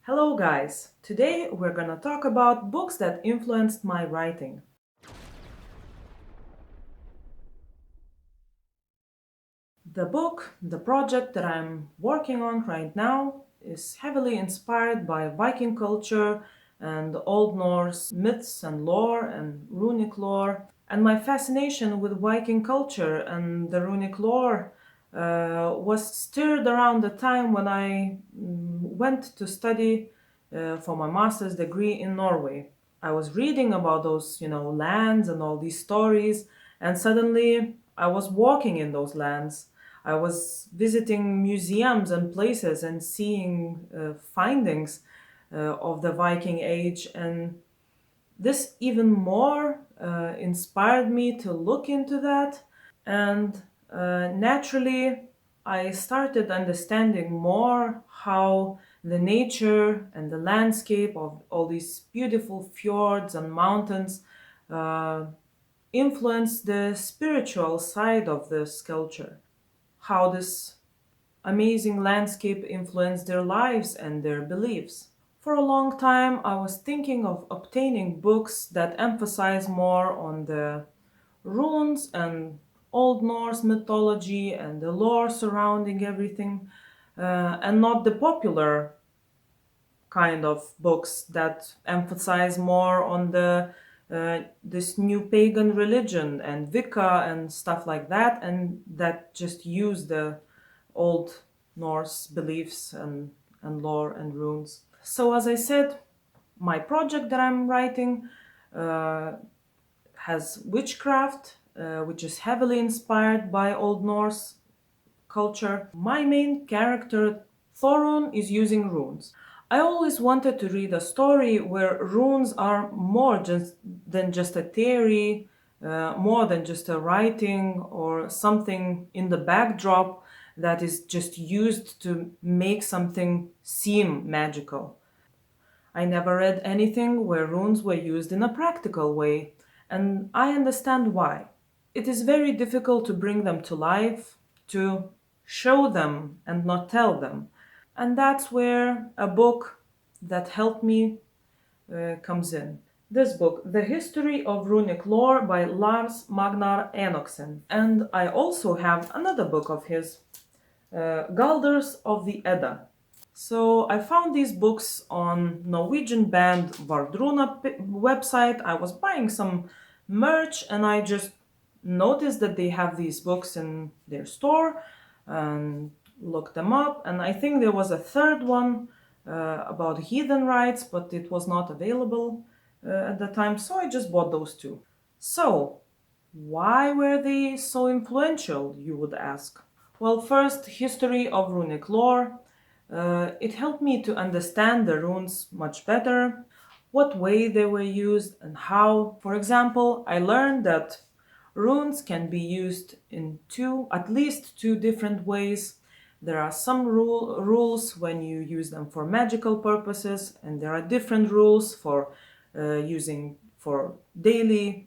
Hello guys! Today we're gonna talk about books that influenced my writing. The project that I'm working on right now is heavily inspired by Viking culture and Old Norse myths and lore and Runic lore. And my fascination with Viking culture and the Runic lore was stirred around the time when I went to study for my master's degree in Norway. I was reading about those, lands and all these stories, and suddenly I was walking in those lands. I was visiting museums and places and seeing findings of the Viking Age, and this even more inspired me to look into that. And naturally, I started understanding more how the nature and the landscape of all these beautiful fjords and mountains uh, influence the spiritual side of this culture, how this amazing landscape influenced their lives and their beliefs. For a long time, I was thinking of obtaining books that emphasize more on the runes and Old Norse mythology and the lore surrounding everything, and not the popular kind of books that emphasize more on the this new pagan religion and Wicca and stuff like that, and that just use the old Norse beliefs and lore and runes. So, as I said, my project that I'm writing uh, has witchcraft, which is heavily inspired by Old Norse culture. My main character, Thorun, is using runes. I always wanted to read a story where runes are more than just a theory, more than just a writing or something in the backdrop that is just used to make something seem magical. I never read anything where runes were used in a practical way, and I understand why. It is very difficult to bring them to life, to show them and not tell them. And that's where a book that helped me comes in. This book, The History of Runic Lore by Lars Magnar Enoksen. And I also have another book of his, Galdrs of the Edda. So I found these books on Norwegian band Vardruna website. I was buying some merch and I just noticed that they have these books in their store and looked them up. And I think there was a third one about heathen rites, but it was not available at the time. So I just bought those two. So why were they so influential, you would ask? Well, first, history of runic lore. It helped me to understand the runes much better, what way they were used, and how. For example, I learned that runes can be used in at least two different ways. There are some rules when you use them for magical purposes, and there are different rules for using for daily,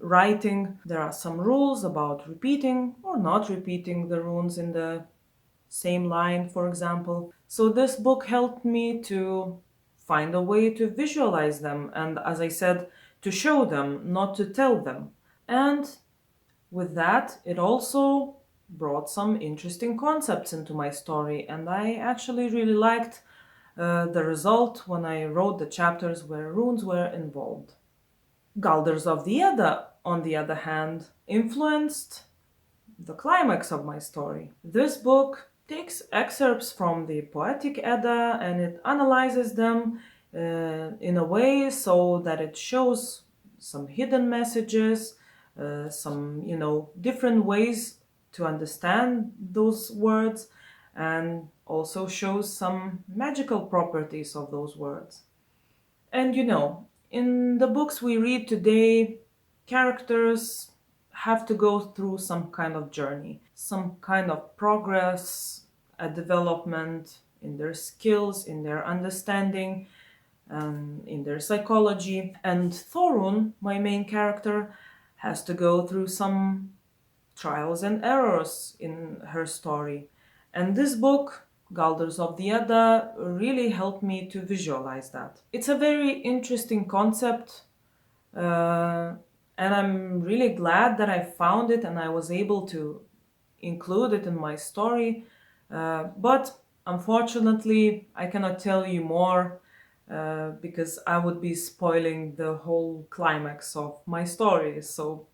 writing. There are some rules about repeating or not repeating the runes in the same line, for example. So this book helped me to find a way to visualize them and, as I said, to show them, not to tell them. And with that, it also brought some interesting concepts into my story, and I actually really liked the result when I wrote the chapters where runes were involved. Galdrs of the Edda, on the other hand, influenced the climax of my story. This book takes excerpts from the poetic Edda and it analyzes them in a way so that it shows some hidden messages, some, different ways to understand those words, and also shows some magical properties of those words. And in the books we read today, characters have to go through some kind of journey, some kind of progress, a development in their skills, in their understanding, in their psychology. And Thorun, my main character, has to go through some trials and errors in her story. And this book Galdrs of the Edda really helped me to visualize that. It's a very interesting concept, uh, and I'm really glad that I found it and I was able to include it in my story. But unfortunately, I cannot tell you more because I would be spoiling the whole climax of my story. So,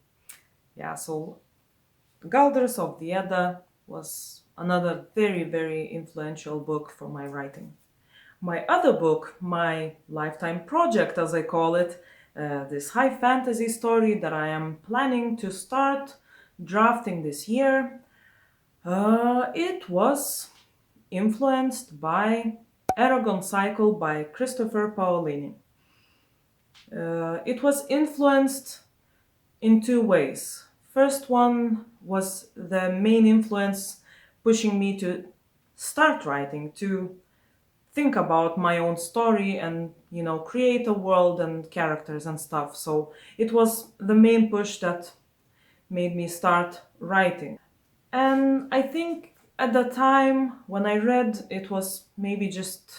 yeah, so Galdrs of the Edda was another very, very influential book for my writing. My other book, my lifetime project, as I call it, this high fantasy story that I am planning to start drafting this year, it was influenced by Eragon Cycle by Christopher Paolini. It was influenced in two ways. First one was the main influence pushing me to start writing, to think about my own story and, create a world and characters and stuff. So it was the main push that made me start writing. And I think at the time when I read, it was maybe just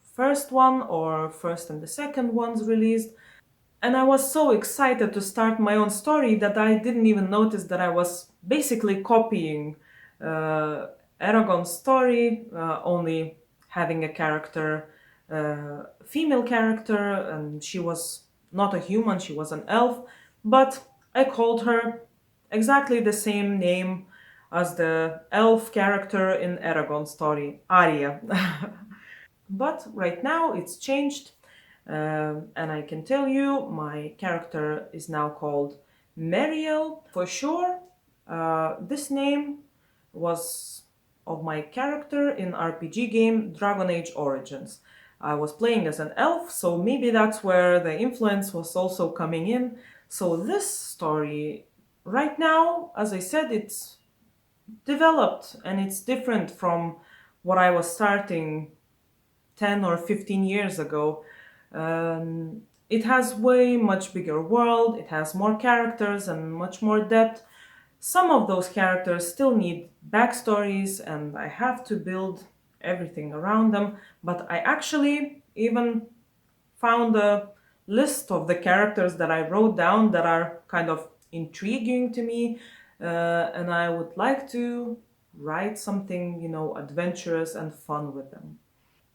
first one or first and the second ones released. And I was so excited to start my own story that I didn't even notice that I was basically copying uh, Eragon's story, only having a character, female character, and she was not a human, she was an elf, but I called her exactly the same name as the elf character in Eragon's story, Arya. But right now it's changed, and I can tell you my character is now called Mariel for sure. This name was of my character in RPG game Dragon Age Origins. I was playing as an elf, so maybe that's where the influence was also coming in. So this story, right now, as I said, it's developed and it's different from what I was starting 10 or 15 years ago. It has way much bigger world, it has more characters and much more depth. Some of those characters still need backstories and I have to build everything around them, but I actually even found a list of the characters that I wrote down that are kind of intriguing to me, and I would like to write something, adventurous and fun with them.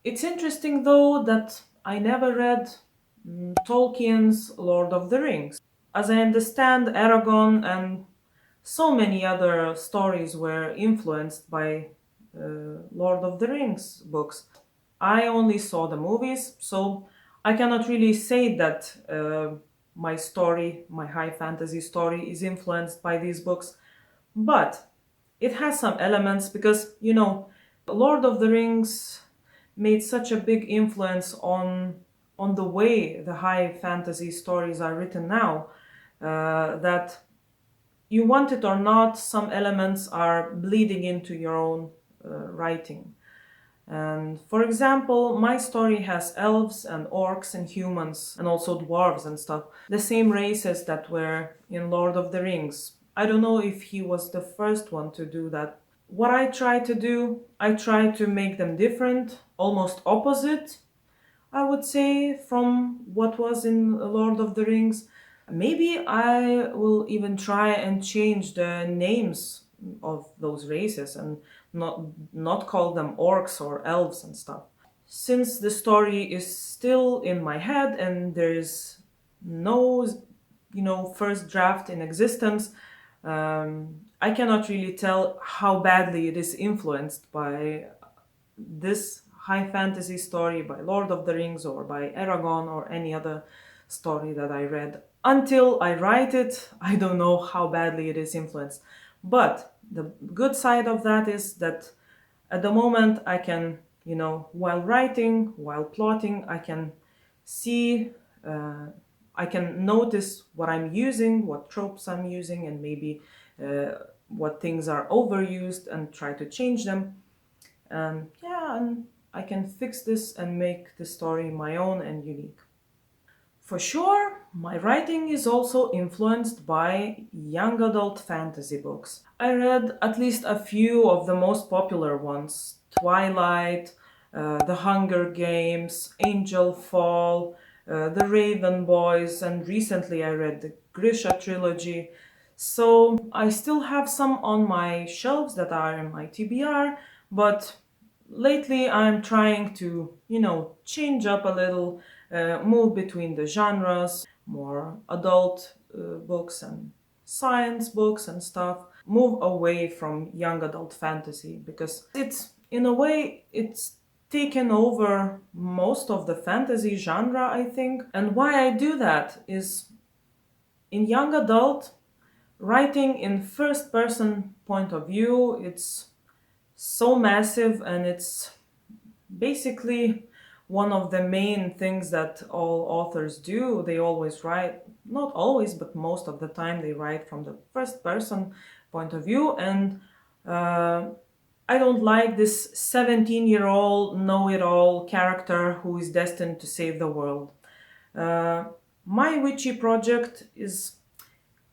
It's interesting though that I never read Tolkien's Lord of the Rings. As I understand, Eragon and so many other stories were influenced by Lord of the Rings books. I only saw the movies, so I cannot really say that my story, my high fantasy story, is influenced by these books. But it has some elements because, Lord of the Rings made such a big influence on the way the high fantasy stories are written now, that you want it or not, some elements are bleeding into your own writing. And for example, my story has elves and orcs and humans and also dwarves and stuff, the same races that were in Lord of the Rings. I don't know if he was the first one to do that. What I try to do, I try to make them different, almost opposite, I would say, from what was in Lord of the Rings. Maybe I will even try and change the names of those races and not call them orcs or elves and stuff. Since the story is still in my head and there is no, first draft in existence, I cannot really tell how badly it is influenced by this high fantasy story by Lord of the Rings or by Eragon or any other story that I read. Until I write it, I don't know how badly it is influenced. But the good side of that is that at the moment I can, while writing, while plotting, I can see, I can notice what I'm using, what tropes I'm using, and maybe what things are overused and try to change them. Yeah, and I can fix this and make the story my own and unique. For sure, my writing is also influenced by young adult fantasy books. I read at least a few of the most popular ones Twilight, The Hunger Games, Angel Fall, The Raven Boys, and recently I read the Grisha trilogy. So I still have some on my shelves that are in my TBR, but lately I'm trying to, change up a little, move between the genres, more adult books and science books and stuff, move away from young adult fantasy because in a way, it's taken over most of the fantasy genre, I think. And why I do that is in young adult, writing in first person point of view, it's so massive and it's basically one of the main things that all authors do. They always write, not always, but most of the time, they write from the first person point of view. And uh, I don't like this 17-year-old know-it-all character who is destined to save the world. Uh, my witchy project is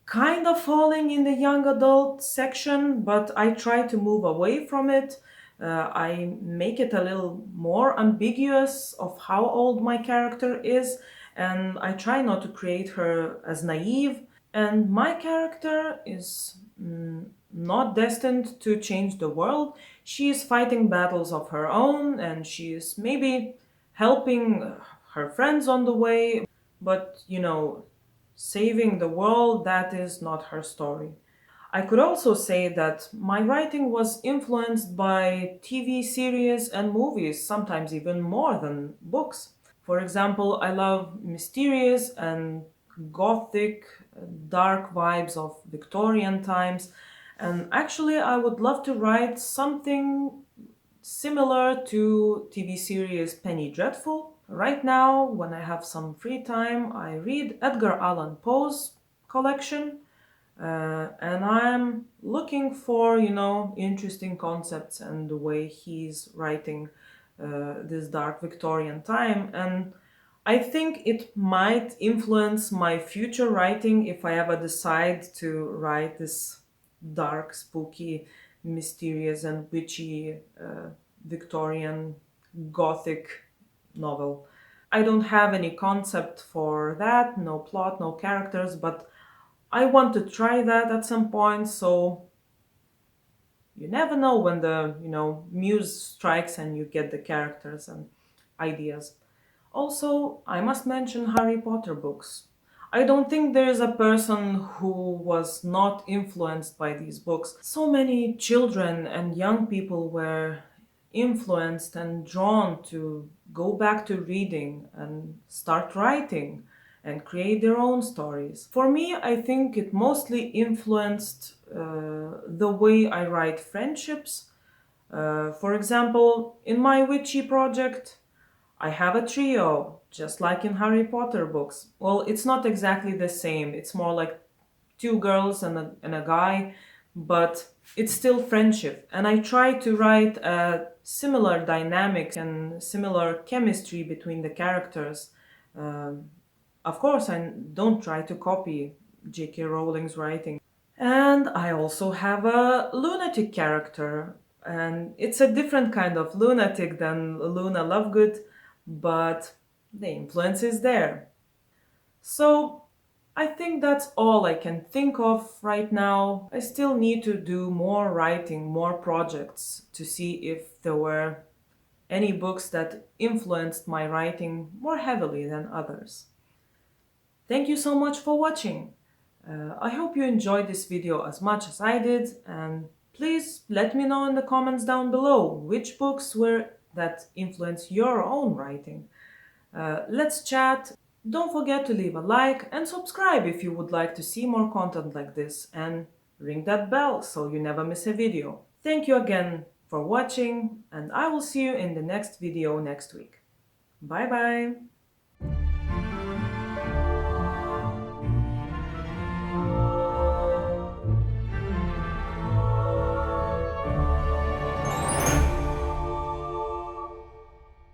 kind of falling in the young adult section, but I try to move away from it. I make it a little more ambiguous of how old my character is, and I try not to create her as naive. And my character is not destined to change the world. She is fighting battles of her own, and she is maybe helping her friends on the way, but saving the world, that is not her story. I could also say that my writing was influenced by TV series and movies, sometimes even more than books. For example, I love mysterious and gothic, dark vibes of Victorian times, and actually, I would love to write something similar to TV series Penny Dreadful. Right now, when I have some free time, I read Edgar Allan Poe's collection, and I'm looking for, interesting concepts and the way he's writing this dark Victorian time. And I think it might influence my future writing if I ever decide to write this dark, spooky, mysterious, and witchy Victorian Gothic novel. I don't have any concept for that, no plot, no characters, but I want to try that at some point, so you never know when the, muse strikes and you get the characters and ideas. Also, I must mention Harry Potter books. I don't think there is a person who was not influenced by these books. So many children and young people were influenced and drawn to go back to reading and start writing and create their own stories. For me, I think it mostly influenced the way I write friendships. For example, in my witchy project, I have a trio, just like in Harry Potter books. Well, it's not exactly the same. It's more like two girls and a guy, but it's still friendship. And I try to write a similar dynamic and similar chemistry between the characters. Um, of course, I don't try to copy J.K. Rowling's writing. And I also have a lunatic character, and it's a different kind of lunatic than Luna Lovegood, but the influence is there. So I think that's all I can think of right now. I still need to do more writing, more projects to see if there were any books that influenced my writing more heavily than others. Thank you so much for watching. I hope you enjoyed this video as much as I did, and please let me know in the comments down below which books were that influenced your own writing. Let's chat. Don't forget to leave a like and subscribe if you would like to see more content like this, and ring that bell so you never miss a video. Thank you again for watching, and I will see you in the next video next week. Bye bye!